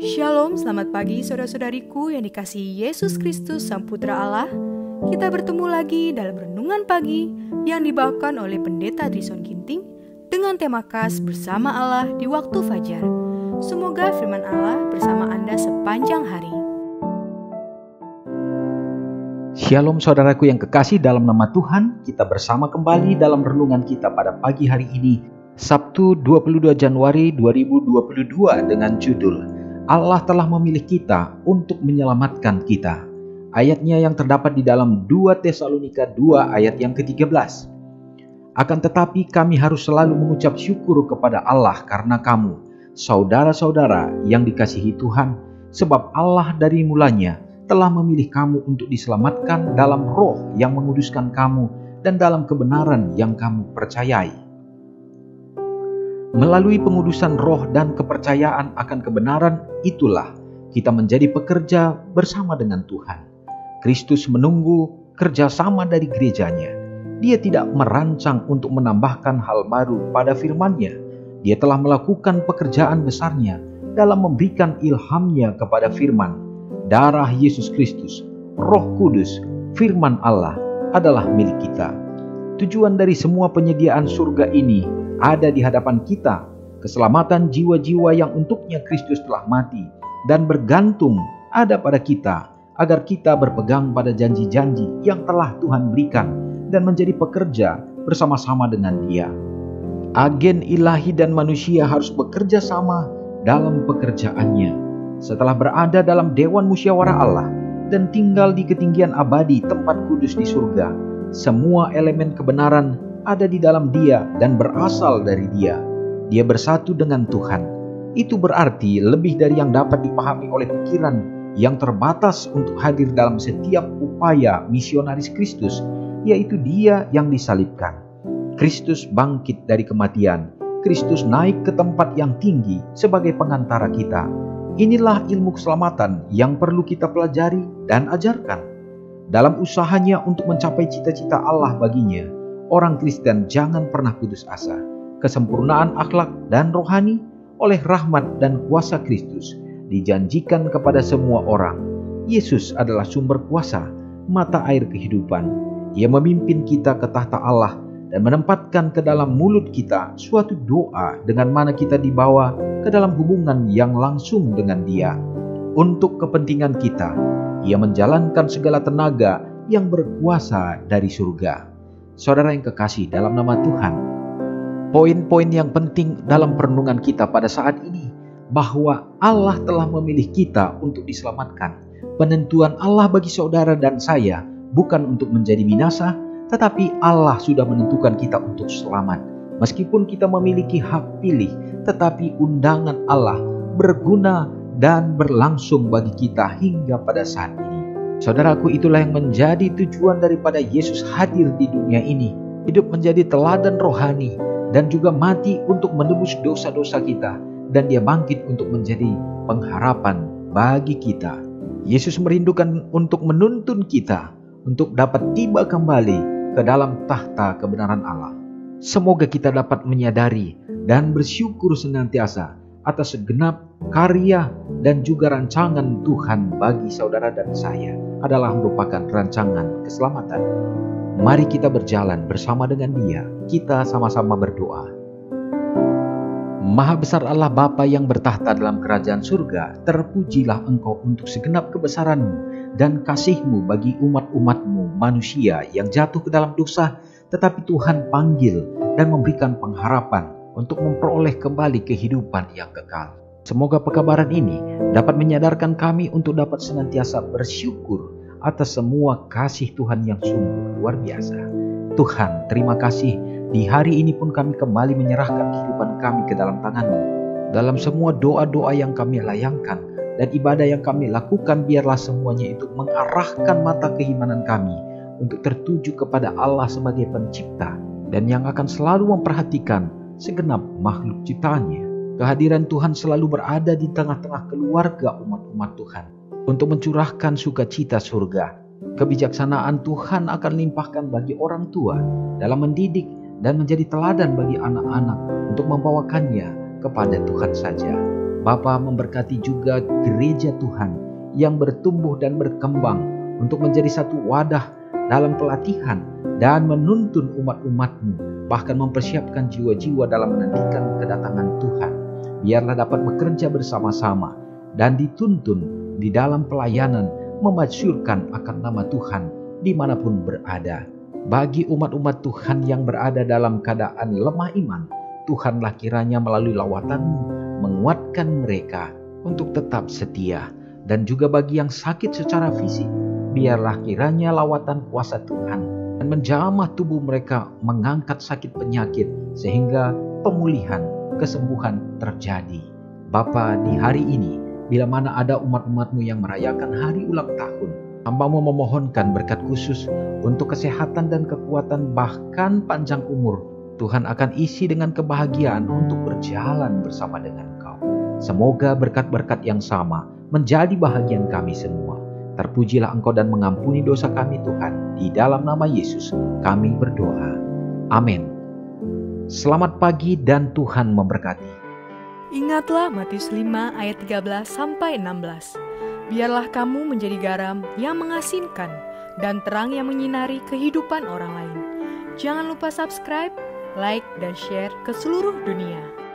Shalom, selamat pagi saudara-saudariku yang dikasihi Yesus Kristus Sang Putra Allah. Kita bertemu lagi dalam Renungan Pagi yang dibawakan oleh Pendeta Trison Ginting dengan tema khas Bersama Allah di Waktu Fajar. Semoga firman Allah bersama Anda sepanjang hari. Shalom saudaraku yang kekasih dalam nama Tuhan, kita bersama kembali dalam renungan kita pada pagi hari ini, Sabtu 22 Januari 2022 dengan judul Allah telah memilih kita untuk menyelamatkan kita. Ayatnya yang terdapat di dalam 2 Tesalonika 2 ayat yang ke-13. Akan tetapi kami harus selalu mengucap syukur kepada Allah karena kamu, saudara-saudara yang dikasihi Tuhan, sebab Allah dari mulanya telah memilih kamu untuk diselamatkan dalam roh yang menguduskan kamu dan dalam kebenaran yang kamu percayai. Melalui pengudusan roh dan kepercayaan akan kebenaran itulah kita menjadi pekerja bersama dengan Tuhan. Kristus menunggu kerjasama dari gerejanya. Dia tidak merancang untuk menambahkan hal baru pada firman-Nya. Dia telah melakukan pekerjaan besarnya dalam memberikan ilhamnya kepada firman. Darah Yesus Kristus, Roh Kudus, firman Allah adalah milik kita. Tujuan dari semua penyediaan surga ini ada di hadapan kita, keselamatan jiwa-jiwa yang untuknya Kristus telah mati dan bergantung ada pada kita, agar kita berpegang pada janji-janji yang telah Tuhan berikan dan menjadi pekerja bersama-sama dengan Dia. Agen ilahi dan manusia harus bekerja sama dalam pekerjaannya. Setelah berada dalam dewan musyawarah Allah dan tinggal di ketinggian abadi tempat kudus di surga, semua elemen kebenaran ada di dalam Dia dan berasal dari Dia. Dia bersatu dengan Tuhan. Itu berarti lebih dari yang dapat dipahami oleh pikiran yang terbatas untuk hadir dalam setiap upaya misionaris Kristus, yaitu Dia yang disalibkan. Kristus bangkit dari kematian. Kristus naik ke tempat yang tinggi sebagai pengantara kita. Inilah ilmu keselamatan yang perlu kita pelajari dan ajarkan. Dalam usahanya untuk mencapai cita-cita Allah baginya, orang Kristen jangan pernah putus asa. Kesempurnaan akhlak dan rohani oleh rahmat dan kuasa Kristus dijanjikan kepada semua orang. Yesus adalah sumber kuasa, mata air kehidupan. Ia memimpin kita ke tahta Allah dan menempatkan ke dalam mulut kita suatu doa dengan mana kita dibawa ke dalam hubungan yang langsung dengan Dia. Untuk kepentingan kita, Ia menjalankan segala tenaga yang berkuasa dari surga. Saudara yang kekasih dalam nama Tuhan, poin-poin yang penting dalam perenungan kita pada saat ini, bahwa Allah telah memilih kita untuk diselamatkan. Penentuan Allah bagi saudara dan saya bukan untuk menjadi binasa, tetapi Allah sudah menentukan kita untuk selamat. Meskipun kita memiliki hak pilih, tetapi undangan Allah berguna dan berlangsung bagi kita hingga pada saat ini. Saudaraku, itulah yang menjadi tujuan daripada Yesus hadir di dunia ini. Hidup menjadi teladan rohani dan juga mati untuk menebus dosa-dosa kita. Dan Dia bangkit untuk menjadi pengharapan bagi kita. Yesus merindukan untuk menuntun kita untuk dapat tiba kembali ke dalam tahta kebenaran Allah. Semoga kita dapat menyadari dan bersyukur senantiasa atas segenap karya dan juga rancangan Tuhan bagi saudara dan saya adalah merupakan rancangan keselamatan. Mari kita berjalan bersama dengan Dia. Kita sama-sama berdoa. Maha besar Allah Bapa yang bertahta dalam kerajaan surga, terpujilah Engkau untuk segenap kebesaran-Mu dan kasih-Mu bagi umat-umat-Mu manusia yang jatuh ke dalam dosa, tetapi Tuhan panggil dan memberikan pengharapan untuk memperoleh kembali kehidupan yang kekal. Semoga pekabaran ini dapat menyadarkan kami untuk dapat senantiasa bersyukur atas semua kasih Tuhan yang sungguh luar biasa. Tuhan, terima kasih. Di hari ini pun kami kembali menyerahkan kehidupan kami ke dalam tangan-Mu. Dalam semua doa-doa yang kami layangkan dan ibadah yang kami lakukan, biarlah semuanya itu mengarahkan mata keimanan kami untuk tertuju kepada Allah sebagai pencipta dan yang akan selalu memperhatikan segenap makhluk ciptaannya. Kehadiran Tuhan selalu berada di tengah-tengah keluarga umat-umat Tuhan untuk mencurahkan sukacita surga. Kebijaksanaan Tuhan akan limpahkan bagi orang tua dalam mendidik dan menjadi teladan bagi anak-anak untuk membawakannya kepada Tuhan saja. Bapa memberkati juga gereja Tuhan yang bertumbuh dan berkembang untuk menjadi satu wadah dalam pelatihan dan menuntun umat-umat-Mu, bahkan mempersiapkan jiwa-jiwa dalam menantikan kedatangan Tuhan. Biarlah dapat bekerja bersama-sama dan dituntun di dalam pelayanan memasyurkan akan nama Tuhan dimanapun berada. Bagi umat-umat Tuhan yang berada dalam keadaan lemah iman, Tuhanlah kiranya melalui lawatan-Mu menguatkan mereka untuk tetap setia. Dan juga bagi yang sakit secara fisik, biarlah kiranya lawatan kuasa Tuhan dan menjamah tubuh mereka mengangkat sakit penyakit sehingga pemulihan, kesembuhan terjadi. Bapa, di hari ini, bila mana ada umat-umat-Mu yang merayakan hari ulang tahun, hamba-Mu memohonkan berkat khusus untuk kesehatan dan kekuatan bahkan panjang umur. Tuhan akan isi dengan kebahagiaan untuk berjalan bersama dengan Engkau. Semoga berkat-berkat yang sama menjadi bahagian kami semua. Terpujilah Engkau dan mengampuni dosa kami Tuhan. Di dalam nama Yesus kami berdoa. Amin. Selamat pagi dan Tuhan memberkati. Ingatlah Matius 5 ayat 13-16. Biarlah kamu menjadi garam yang mengasinkan dan terang yang menyinari kehidupan orang lain. Jangan lupa subscribe, like, dan share ke seluruh dunia.